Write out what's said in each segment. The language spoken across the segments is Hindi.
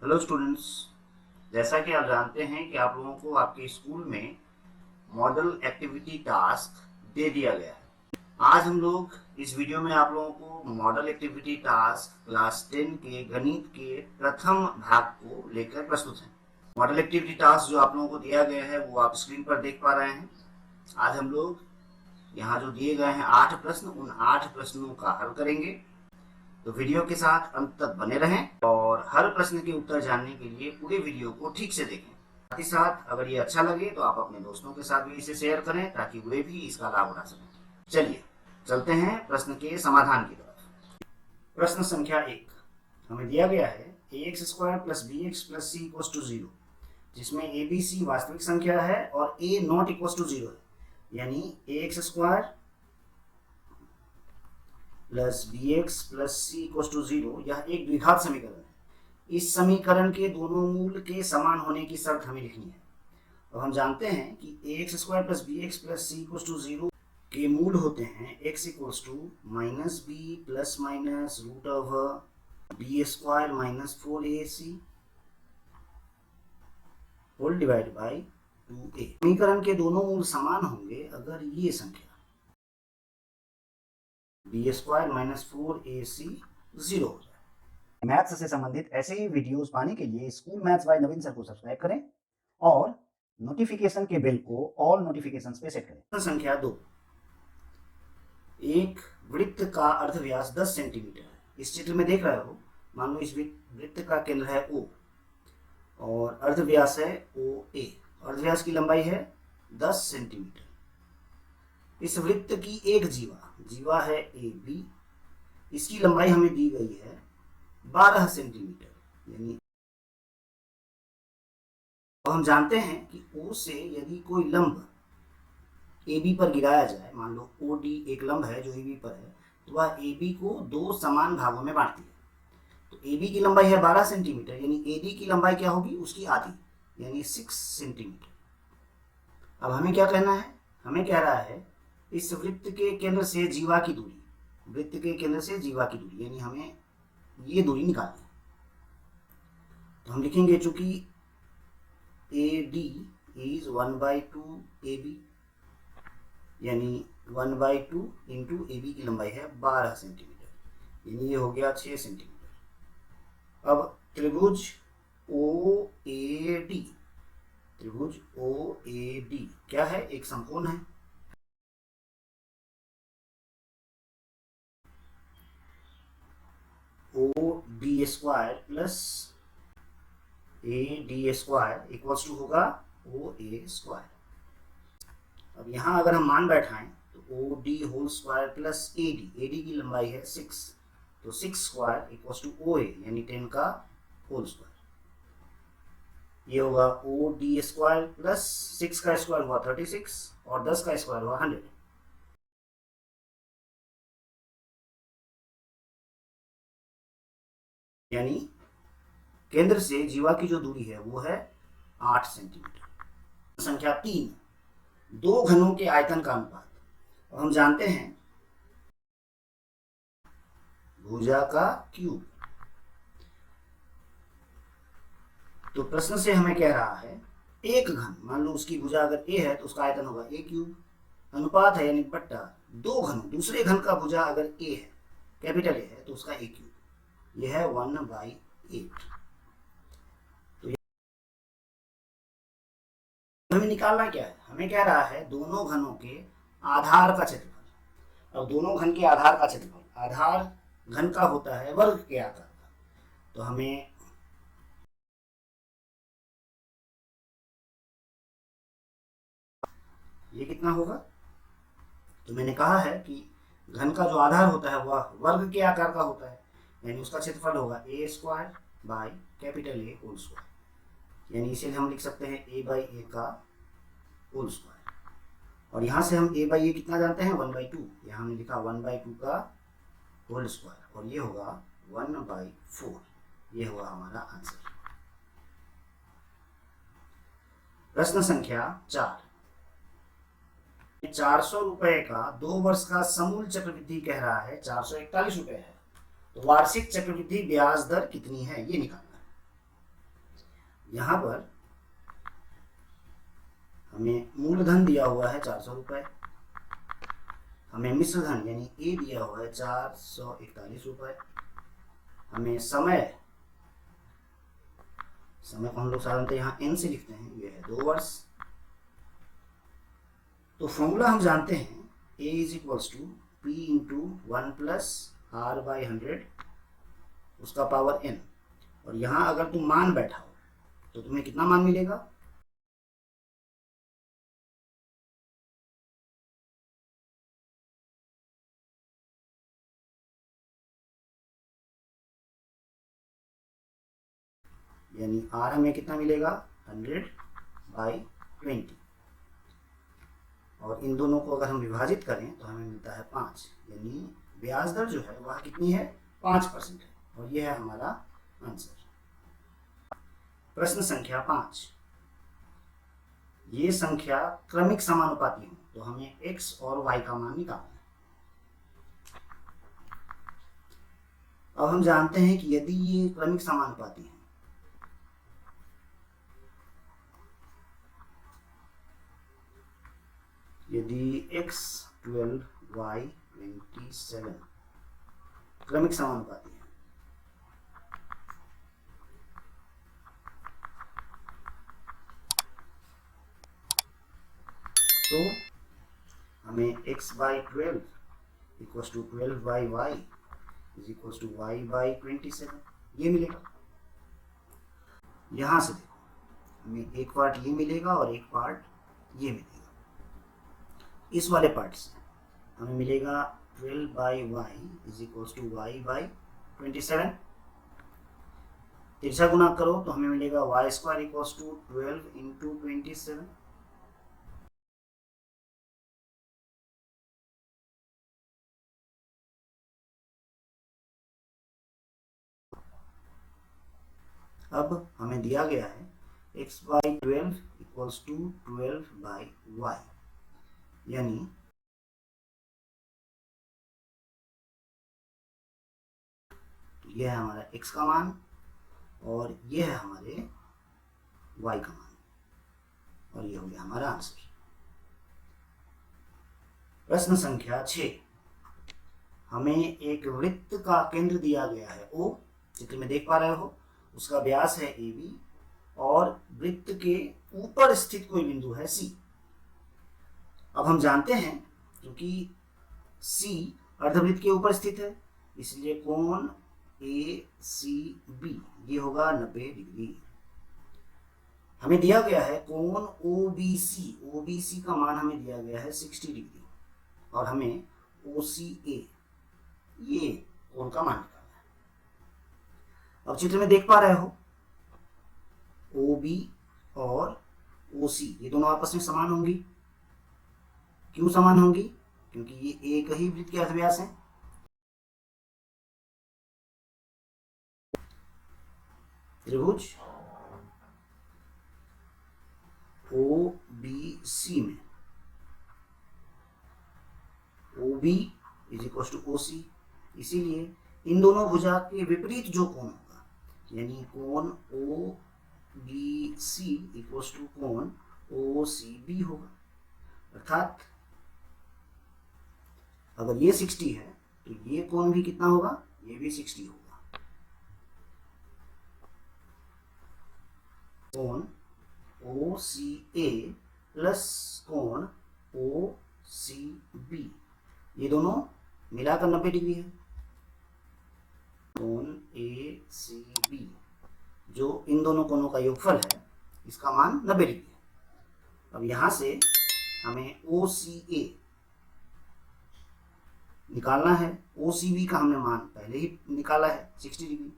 हेलो स्टूडेंट्स, जैसा कि आप जानते हैं कि आप लोगों को आपके स्कूल में मॉडल एक्टिविटी टास्क दे दिया गया है। आज हम लोग इस वीडियो में आप लोगों को मॉडल एक्टिविटी टास्क क्लास 10 के गणित के प्रथम भाग को लेकर प्रस्तुत हैं। मॉडल एक्टिविटी टास्क जो आप लोगों को दिया गया है वो आप स्क्रीन पर देख पा रहे हैं। आज हम लोग यहाँ जो दिए गए हैं 8 प्रश्न, उन 8 प्रश्नों का हल करेंगे। तो वीडियो के साथ अंत तक बने रहें और हर प्रश्न के उत्तर जानने के लिए पूरे वीडियो को ठीक से देखें। साथ ही साथ अगर ये अच्छा लगे तो आप अपने दोस्तों के साथ भी इसे शेयर करें ताकि वे भी इसका लाभ उठा सकें। चलिए चलते हैं प्रश्न के समाधान की तरफ। प्रश्न संख्या 1 हमें दिया गया है ax² + bx + c = 0, जिसमें a b c वास्तविक संख्या है और a ≠ 0 है, यानी ax² plus bx plus c = 0 यह एक द्विघात समीकरण है। इस समीकरण के दोनों मूल के समान होने की शर्त हमें लिखनी है। अब हम जानते हैं कि ax² plus bx plus c = 0 के मूल होते हैं x = -b plus minus √b² - 4ac whole divide by 2a। समीकरण के दोनों मूल समान होंगे अगर ये संख्या b² - 4ac 0 हो जाए। मैथ्स से संबंधित ऐसे ही वीडियोस पाने के लिए school maths by Naveen sir को सब्सक्राइब करें और नोटिफिकेशन के बेल को ऑल नोटिफिकेशंस पे सेट करें। संख्या 2, एक वृत्त का अर्धव्यास 10 सेंटीमीटर है। इस चित्र में देख रहे हो, मान लो इस वृत्त का केंद्र है O और अर्धव्यास है OA। अर्धव्यास की लंबाई है 10 सेंटीमीटर। इस वृत्त की एक जीवा है AB, इसकी लंबाई हमें दी गई है 12 सेंटीमीटर, यानी हम जानते हैं कि O से यदि कोई लंब AB पर गिराया जाए, मान लो OD एक लंब है जो AB पर है, तो वह AB को 2 समान भागों में बांटती है। तो AB की लंबाई है 12 सेंटीमीटर, यानी AD की लंबाई क्या होगी, उसकी आधी, यानी 6 सेंटीमीटर। अब हमें क्या कहना है, हमें कह रहा है इस वृत्त के केंद्र से जीवा की दूरी, वृत्त के केंद्र से जीवा की दूरी, यानी हमें ये दूरी निकालनी है। तो हम लिखेंगे चूंकि AD इज 1/2 AB, यानी 1/2 इंटू AB की लंबाई है 12 सेंटीमीटर, यानी ये हो गया 6 सेंटीमीटर। अब त्रिभुज OAD, त्रिभुज OAD क्या है, एक समकोण है। OB² plus AD² equals to होगा OA²। अब यहाँ अगर हम मान बैठाएं तो OD² प्लस AD की लंबाई है 6, तो 6² इक्वल्स टू OA, यानी 10 का होल स्क्वायर। ये होगा OD² प्लस 6 का स्क्वायर हुआ 36 और 10 का स्क्वायर हुआ 100। यानी केंद्र से जीवा की जो दूरी है वो है 8 सेंटीमीटर। संख्या 3, दो घनों के आयतन का अनुपात। और हम जानते हैं भुजा का क्यूब। तो प्रश्न से हमें कह रहा है एक घन, मान लो उसकी भुजा अगर A है तो उसका आयतन होगा A³। अनुपात है यानी बट्टा, दो घनों, दूसरे घन का भुजा अगर A है, कैपिटल A है, तो उसका A³, यह है 1/8। तो हमें निकालना क्या है, हमें कह रहा है दोनों घनों के आधार का क्षेत्रफल। अब दोनों घन के आधार का क्षेत्रफल, आधार घन का होता है वर्ग के आकार का, तो हमें ये कितना होगा, तो मैंने कहा है कि घन का जो आधार होता है वह वर्ग के आकार का होता है, यानी उसका क्षेत्रफल होगा A² by capital A whole square, यानी इसे हम लिख सकते हैं A/A का होल स्क्वायर। और यहाँ से हम A/A कितना जानते हैं, 1/2, यहाँ हमने लिखा 1/2 का होल स्क्वायर, और ये होगा 1/4। ये होगा हमारा आंसर। प्रश्न संख्या 4, 400 रुपए का 2 वर्ष का समूल चक्रवृद्धि कह रहा है 441 रुपए है, तो वार्षिक चक्रवृद्धि ब्याज दर कितनी है ये निकालना है। यहाँ पर हमें मूलधन दिया हुआ है 400 रुपये, हमें मिश्र धन यानी ए दिया हुआ है 441 रुपये, हमें समय को हम लोग साधारणतः यहाँ n से लिखते हैं, ये है 2 वर्ष। तो फॉर्मूला हम जानते हैं a is equals to p into 1 plus r by 100 उसका पावर n, और यहाँ अगर तुम मान बैठाओ तो तुम्हें कितना मान मिलेगा? यानी r हमें कितना मिलेगा? 100/20, और इन दोनों को अगर हम विभाजित करें तो हमें मिलता है 5, यानी ब्याज दर जो है वह कितनी है? 5% है, और यह है हमारा आंसर। प्रश्न संख्या 5, ये संख्या क्रमिक समानुपाती हो तो हमें x और y का मान निकालना है। अब हम जानते हैं कि यदि ये क्रमिक समानुपाती है यदि x 12 y 27 क्रमिक समानुपाती है तो हमें x by 12 equals to 12 by y is equals to y by 27 ये मिलेगा। यहाँ से देखो हमें एक पार्ट ये मिलेगा और एक पार्ट ये मिलेगा। इस वाले पार्ट से हमें मिलेगा 12 by y is equals to y by 27, तिरछा गुना करो तो हमें मिलेगा y square equals to 12 into 27। अब हमें दिया गया है x by 12 equals to 12 by y, यानी यह है हमारा x का मान और यह है हमारे y का मान, और यह हो गया हमारा आंसर। प्रश्न संख्या 6, हमें एक वृत्त का केंद्र दिया गया है O, चित्र में देख पा रहे हो, उसका व्यास है AB और वृत्त के ऊपर स्थित कोई बिंदु है C। अब हम जानते हैं क्योंकि C अर्धवृत्त के ऊपर स्थित है इसलिए कोण ACB ये होगा 90 डिग्री। हमें दिया गया है कोण OBC का मान हमें दिया गया है 60 डिग्री, और हमें OCA ये कोण का मान निकालना है। अब चित्र में देख पा रहे हो OB और OC ये दोनों आपस में समान होंगी। क्यों समान होंगी? क्योंकि ये एक ही वृत्त के अर्धव्यास है। त्रिभुज OBC में OB is equal to OC, इसीलिए इन दोनों भुजा के विपरीत जो कोण होगा यानी कोण OBC इक्वल टू कोण OCB होगा। अर्थात अगर ये 60 है तो ये कोण भी कितना होगा? ये भी 60 होगा। कोण OCA प्लस कोण OCB ये दोनों मिलाकर 90 डिग्री है। कोण ACB जो इन दोनों कोणों का योगफल है इसका मान 90 डिग्री है। अब यहां से हमें OCA निकालना है। OCB का हमने मान पहले ही निकाला है 60 डिग्री,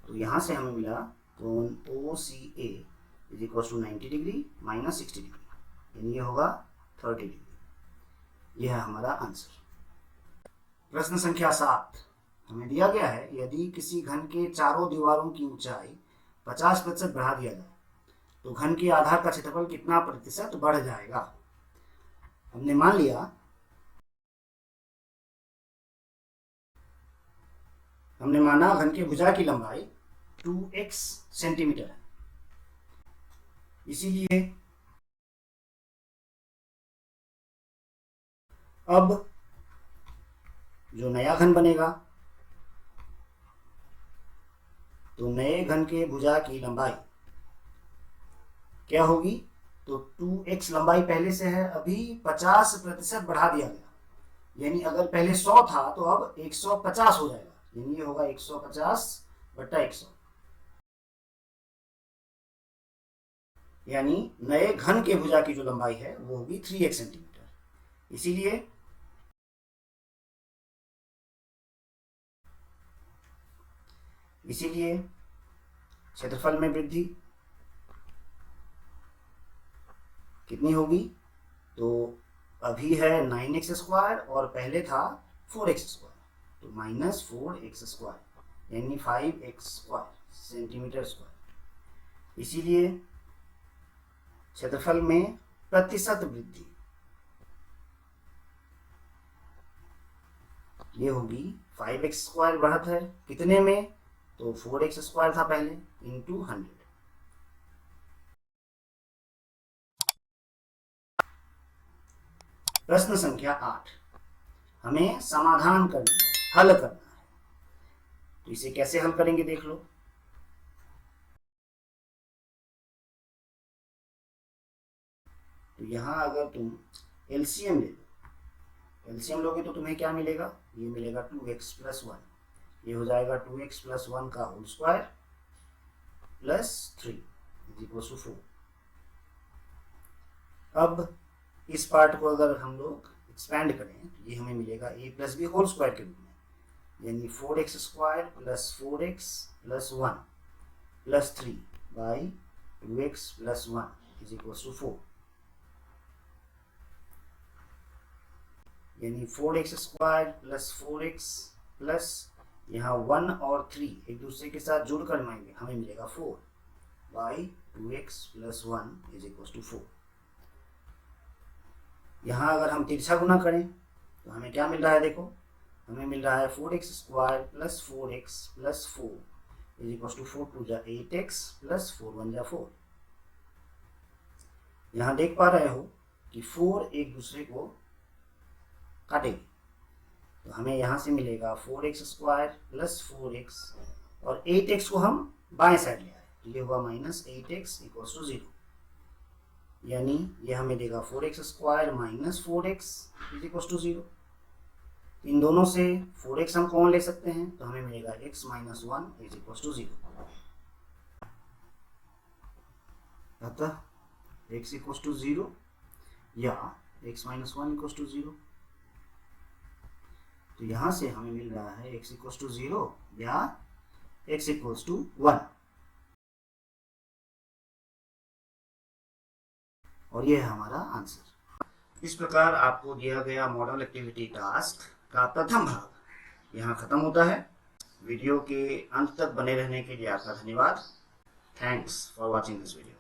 तो यहां से हमें मिला कोण OCA is equal to 90 degree minus 60 degree, यानी ये होगा 30 डिग्री। यह है हमारा आंसर। प्रश्न संख्या 7, हमें दिया गया है यदि किसी घन के चारों दीवारों की ऊंचाई 50% बढ़ा दिया जाए तो घन के आधार का क्षेत्रफल कितना प्रतिशत बढ़ जाएगा। हमने मान लिया हमने माना घन के भुजा की लंबाई 2x सेंटीमीटर है, इसीलिए अब जो नया घन बनेगा, तो नए घन के भुजा की लंबाई क्या होगी? तो 2x लंबाई पहले से है, अभी 50% बढ़ा दिया गया, यानी अगर पहले 100 था तो अब 150 हो जाएगा, यानी ये होगा 150 बट्टा 100, यानी नए घन के भुजा की जो लंबाई है वो होगी 3x सेंटीमीटर। इसीलिए क्षेत्रफल में वृद्धि कितनी होगी? तो अभी है 9x स्क्वायर और पहले था 4x स्क्वायर, तो -4x स्क्वायर यानी 5x स्क्वायर सेंटीमीटर स्क्वायर। इसीलिए क्षेत्रफल में प्रतिशत वृद्धि ये होगी 5x स्क्वायर बढ़त है कितने में? तो 4x स्क्वायर था पहले, इंटू 100। प्रश्न संख्या 8, हमें समाधान करना है, हल करना है। तो इसे कैसे हल करेंगे देख लो। तो यहां अगर तुम एलसीएम ले लो, एलसीएम लोगे तो तुम्हें क्या मिलेगा? ये मिलेगा 2x प्लस 1, ये हो जाएगा 2x प्लस 1 का whole square plus 3 is equal to 4। अब इस पार्ट को अगर हम लोग एक्सपैंड करें तो ये हमें मिलेगा a plus b whole square के रूप में, यानी 4x square plus 4x plus 1 plus 3 by 2x plus 1 is equal to 4, यानी 4x square plus 4x plus यहाँ 1 और 3 एक दूसरे के साथ जुड़कर हमें मिलेगा 4 by 2x plus 1 is equal to 4। यहाँ अगर हम तिरछा गुना करें तो हमें क्या मिल रहा है? देखो हमें मिल रहा है 4x square plus 4x plus 4 is equal to 4 2 जा 8x प्लस 4 1 जा 4। यहाँ देख पा रहे हो कि 4 एक दूसरे को काटेगी, तो हमें यहाँ से मिलेगा 4x स्क्वायर प्लस 4x और 8x को हम बाएं साइड ले आए, तो ये हुआ -8x इक्वल टू 0, यानी ये हमें देगा 4x square minus 4x is equal to 0। इन दोनों से 4x हम कॉमन ले सकते हैं, तो हमें मिलेगा x minus 1 is equal to 0। अतः x इक्वल टू 0 या x माइनस 1 इक्वल टू 0, तो यहां से हमें मिल रहा है x इक्वल टू 0 या x इक्वल टू 1, और यह है हमारा आंसर। इस प्रकार आपको दिया गया मॉडल एक्टिविटी टास्क का प्रथम भाग यहाँ खत्म होता है। वीडियो के अंत तक बने रहने के लिए आपका धन्यवाद। Thanks for watching this video.